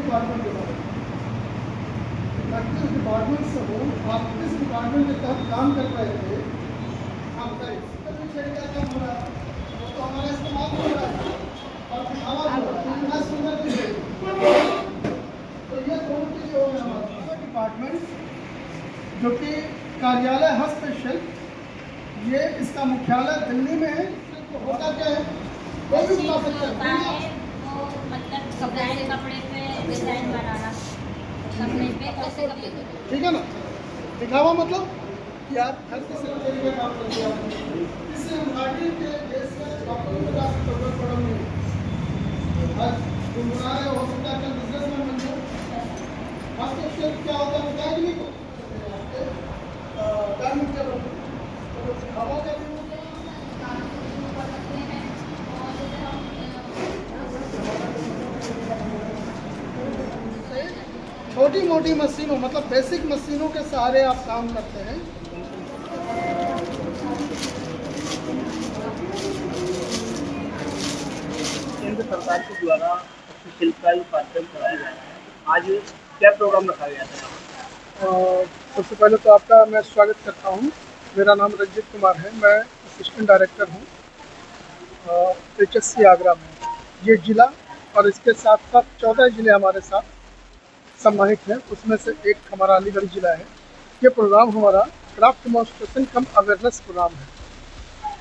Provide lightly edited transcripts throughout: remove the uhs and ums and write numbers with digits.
Department के बारे में मैं किस डिपार्टमेंट से हूँ, आप किस डिपार्टमेंट के तहत काम कर रहे थे, आप बताइए। क्या काम हो रहा है वो तो हमारा इस्तेमाल हो रहा है और दिखावा भी हो रहा है, इतना सुंदर भी है। तो ये दोनों चीज़ें हो गए हमारा डिपार्टमेंट जो कि कार्यालय हस्तशिल्प, ये इसका मुख्यालय दिल्ली में है। तो होता क्या है, कोई भी बता सकता है वो मतलब कपड़े पे डिजाइन बनाना, कपड़े पे कैसे कपड़े, ठीक है ना। दिखावा मतलब कि आप हर किसी तरीके का काम करते हैं। इससे एम्ब्रॉयडरी के देश में डॉक्टरों को जाकर जरूरत पड़ेगी। हर गुनगुनाने हो सकता है बिजनेस में बन जाए। हस्तशिल्प क्या होता है बताया कि नहीं को डायमंड के बन तो दिखावा क्या भी छोटी मोटी मशीनों मतलब बेसिक मशीनों के सहारे आप काम करते हैं। केंद्र सरकार के द्वारा हस्तशिल्प का कार्यक्रम कराया जा रहा है। आज क्या प्रोग्राम रखा गया था? सबसे पहले तो आपका मैं स्वागत करता हूं। मेरा नाम रंजित कुमार है, मैं असिस्टेंट डायरेक्टर हूं HSC आगरा में। ये ज़िला और इसके साथ साथ 14 ज़िले हमारे साथ सम्मानित हैं, उसमें से एक हमारा अलीगढ़ ज़िला है। ये प्रोग्राम हमारा क्राफ्ट डेमोन्स्ट्रेशन कम अवेयरनेस प्रोग्राम है।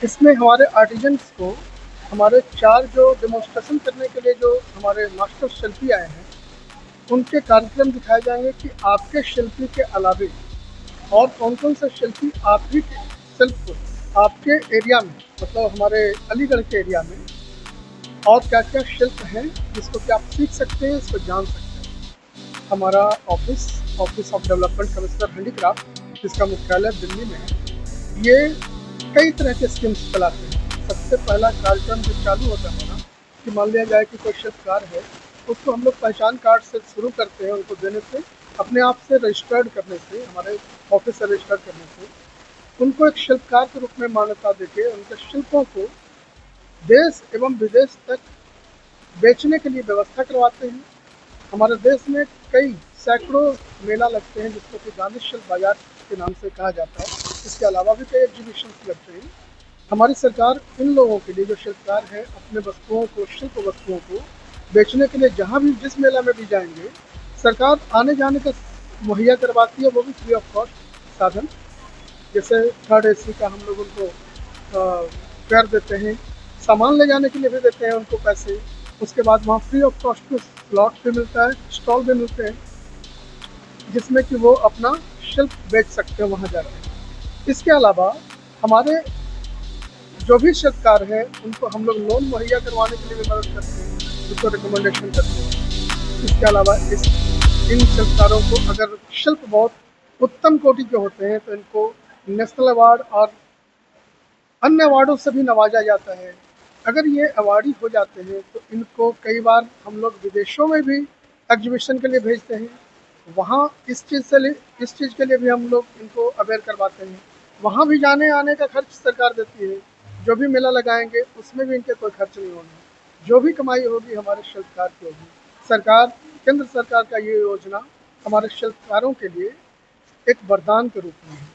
इसमें हमारे आर्टिजन्स को हमारे 4 जो डेमोन्स्ट्रेशन करने के लिए जो हमारे मास्टर शिल्पी आए हैं, उनके कार्यक्रम दिखाए जाएंगे कि आपके शिल्पी के अलावे और कौन कौन से शिल्पी आप ही शिल्प को आपके एरिया में मतलब हमारे अलीगढ़ के एरिया में और क्या क्या शिल्प हैं जिसको कि आप सीख सकते हैं, इसको जान सकते हैं। हमारा office of development commissioner handicraft, जिसका मुख्यालय दिल्ली में है, ये कई तरह के स्कीम्स चलाते हैं। सबसे पहला कार्यक्रम जो चालू होता है हमारा कि मान लिया जाए कि कोई शिल्पकार है, उसको हम लोग पहचान कार्ड से शुरू करते हैं। उनको देने से, अपने आप से रजिस्टर्ड करने से, हमारे ऑफिस से रजिस्टर्ड करने से उनको एक शिल्पकार के रूप में मान्यता देके उनके शिल्पों को देश एवं विदेश तक बेचने के लिए व्यवस्था करवाते हैं। हमारे देश में कई सैकड़ों मेला लगते हैं जिसको कि गांधी शिल्प बाजार के नाम से कहा जाता है। इसके अलावा भी कई एग्जीबिशंस लगते हैं। हमारी सरकार इन लोगों के लिए जो शिल्पकार हैं अपने वस्तुओं को, शिल्प वस्तुओं को बेचने के लिए जहाँ भी जिस मेला में भी जाएंगे, सरकार आने जाने का मुहैया करवाती है, वो भी फ्री ऑफ कॉस्ट साधन। जैसे थर्ड AC का हम लोग उनको फेयर देते हैं, सामान ले जाने के लिए भी देते हैं उनको पैसे। उसके बाद वहाँ फ्री ऑफ कॉस्ट में स्लॉट भी मिलता है, स्टॉल भी मिलते हैं, जिसमें कि वो अपना शिल्प बेच सकते हैं वहाँ जाकर। इसके अलावा हमारे जो भी शिल्पकार हैं उनको हम लोग लोन मुहैया करवाने के लिए भी मदद करते हैं, उसको रिकमेंडेशन करते हैं। इसके अलावा इन शिल्पकारों को अगर शिल्प बहुत उत्तम कोटि के होते हैं तो इनको नेशनल अवार्ड और अन्य अवार्डों से भी नवाजा जाता है। अगर ये अवार्डी हो जाते हैं तो इनको कई बार हम लोग विदेशों में भी एग्जीबिशन के लिए भेजते हैं। वहाँ इस चीज़ के लिए भी हम लोग इनको अवेयर करवाते हैं। वहाँ भी जाने आने का खर्च सरकार देती है। जो भी मेला लगाएंगे उसमें भी इनके कोई खर्च नहीं होगा। जो भी कमाई होगी हमारे शिल्पकार की होगी। सरकार, केंद्र सरकार का ये योजना हमारे शिल्पकारों के लिए एक वरदान के रूप में है।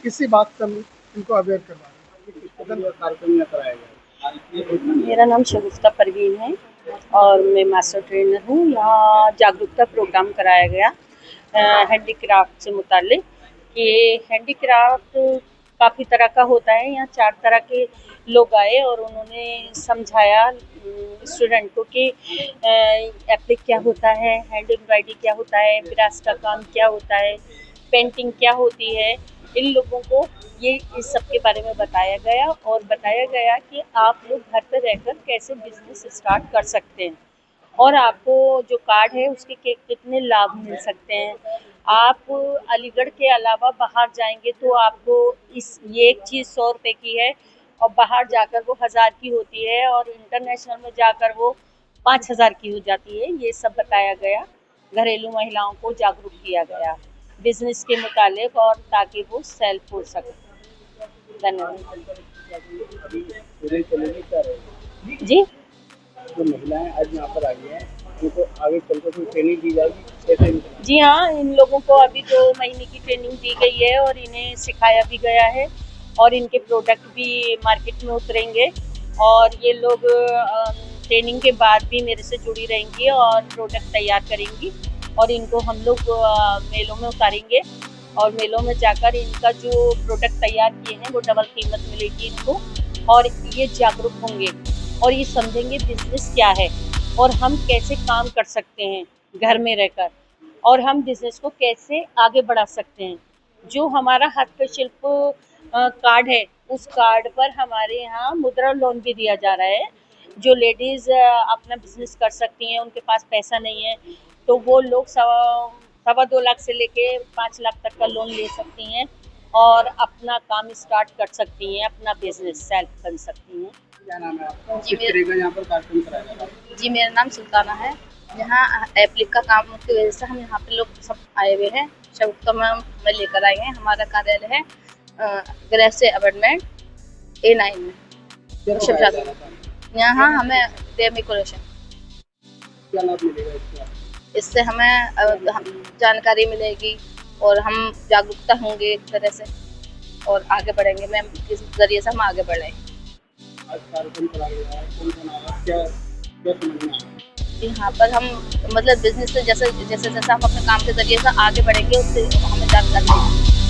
इसी बात से हम इनको अवेयर करवा रहे हैं। कार्यक्रम में कराया गया। मेरा नाम शगुफ्ता परवीन है और मैं मास्टर ट्रेनर हूँ। यहाँ जागरूकता प्रोग्राम कराया गया हैंडीक्राफ्ट से मुताल्लिक कि हैंडीक्राफ्ट काफ़ी तरह का होता है। यहाँ 4 तरह के लोग आए और उन्होंने समझाया स्टूडेंट को कि एप्लिक क्या होता है, हैंड एम्ब्रॉयडरी क्या होता है, ब्रास का काम क्या होता है, पेंटिंग क्या होती है। इन लोगों को ये इस सब के बारे में बताया गया और बताया गया कि आप लोग घर पर रहकर कैसे बिजनेस स्टार्ट कर सकते हैं और आपको जो कार्ड है उसके कितने लाभ मिल सकते हैं। आप अलीगढ़ के अलावा बाहर जाएंगे तो आपको ये एक चीज़ 100 रुपये की है और बाहर जाकर वो 1000 की होती है और इंटरनेशनल में जाकर वो 5000 की हो जाती है। ये सब बताया गया, घरेलू महिलाओं को जागरूक किया गया बिजनेस के मुतालिक और ताकि वो सेल्फ हो सके। धन्यवाद जी। जो महिलाएं आज यहाँ पर आई हैं उनको आगे चलकर कोई ट्रेनिंग दी जाएगी कैसे? जी हाँ, इन लोगों को अभी 2 महीने की ट्रेनिंग दी गई है और इन्हें सिखाया भी गया है और इनके प्रोडक्ट भी मार्केट में उतरेंगे और ये लोग ट्रेनिंग के बाद भी मेरे से जुड़ी रहेंगी और प्रोडक्ट तैयार करेंगी और इनको हम लोग मेलों में उतारेंगे और मेलों में जाकर इनका जो प्रोडक्ट तैयार किए हैं वो डबल कीमत मिलेगी इनको और ये जागरूक होंगे और ये समझेंगे बिजनेस क्या है और हम कैसे काम कर सकते हैं घर में रहकर और हम बिजनेस को कैसे आगे बढ़ा सकते हैं। जो हमारा हस्तशिल्प कार्ड है उस कार्ड पर हमारे यहाँ मुद्रा लोन भी दिया जा रहा है। जो लेडीज़ अपना बिजनेस कर सकती हैं, उनके पास पैसा नहीं है तो वो लोग 2.25 लाख से लेके 5 लाख तक का लोन ले सकती हैं और अपना काम स्टार्ट कर सकती हैं, अपना बिजनेस सेल्फ कर सकती हैं। क्या नाम है आपका? जी, किस तरह का यहाँ पर कार्यक्रम कराया जा रहा है? जी मेरा नाम सुल्ताना है। यहाँ एप्लिक का काम की वजह से हम यहाँ पे लोग सब आए हुए हैं। शगुफ्ता में लेकर आए हैं। हमारा कार्यालय है ग्रेस अपार्टमेंट A9 में। क्या कराया जा रहा था? यहाँ हमें डेकोरेशन क्या लाभ मिलेगा इसका? इससे हमें जानकारी मिलेगी और हम जागरूकता होंगे एक तरह से और आगे बढ़ेंगे। मैम किस जरिए से हम आगे बढ़ें। आज कार्यक्रम कराया गया है, कौन आया, क्या क्या समझ में आया? यहाँ पर हम मतलब बिजनेस से जैसे हम अपने काम के जरिए से आगे बढ़ेंगे उससे हमें जानकारी मिलेगी।